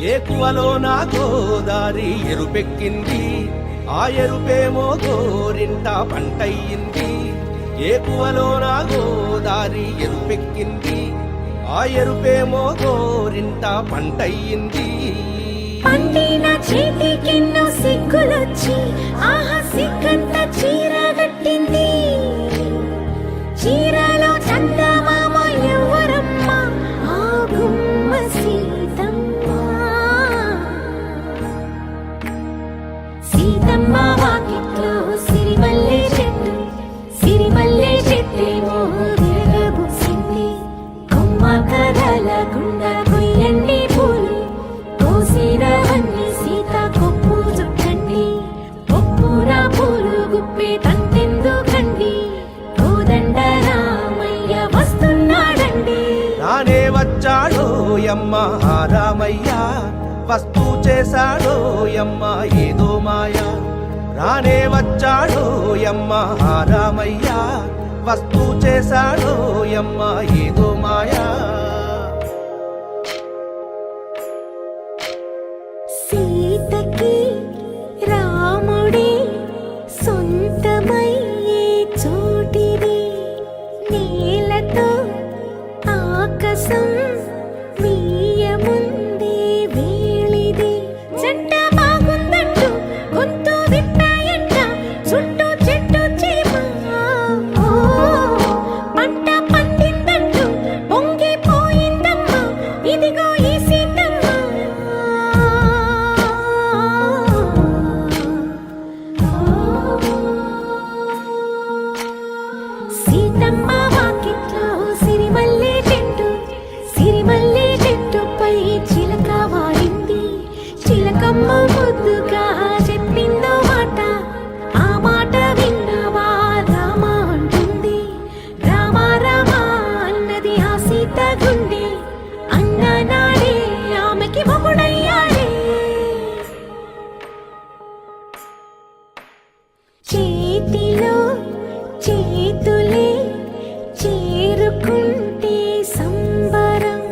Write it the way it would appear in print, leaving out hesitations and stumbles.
ఏకువలో నా గోదారి ఎరుపెక్కింది, ఆ ఎరుపేమో గోరింట పంటయ్యింది. ఏకువలో నా గోదారి ఎరుపెక్కింది, ఆ ఎరుపేమో గోరింట పంటయ్యింది. పండిన చేతికెన్నో సిగ్గులొచ్చి ఆహా సిగ్గంత చీర కట్టింది. చీరలో చందమామ ఎవరమ్మ, ఆ గుమ్మ సీతమ్మ. సీతమ్మ వాకిట్లో సిరిమల్లె చెట్టు, సిరిమల్లె చెట్టేమో విరగబూసింది. కొమ్మ కదలకుండా కొయ్యండి పూలు, కోసిరవన్నీ సీత కొప్పు చుట్టండి. కొప్పున పూలు గుప్పే తంతెందుకండి, కోదండ రామయ్య వస్తున్నాడండి. రానే వచ్చాడో యమ్మ రామయ్య, వస్తూ చేశాడో యమ్మ ఏదో మాయా. రానే వచ్చాడో యమ్మ రామయ్య, వస్తూ చేశాడో యమ్మ ఏదో మాయా. సీతకి రాముడే సొంతమయ్యే చోటిది, నేలతో ఆకాశం వీయముందే వేళిది. జంట బాగుందంటూ గొంతు విప్పాయంట, చుట్టూ చెట్టు చీమ. పంట పండిందంటూ పొంగిపోయిందమ్మ, ఇదిగో ఈ సీతమ్మ. సీతమ్మ వాకిట్లో సిరిమల్లె చెట్టు, సిరిమల్లె చెట్టుపై చిలక వాడింది. చిలకమ్మ ముద్దుగా చెప్పిందో మాట, ఆ మాట విన్నవా రామ అంటుంది. రామ రామ అన్నది ఆ సీత గుండె, అన్న నాడే ఆమెకి మొగుడయ్యాడే. చేతిలో చేతులే చేరుకుంటే సంబరం,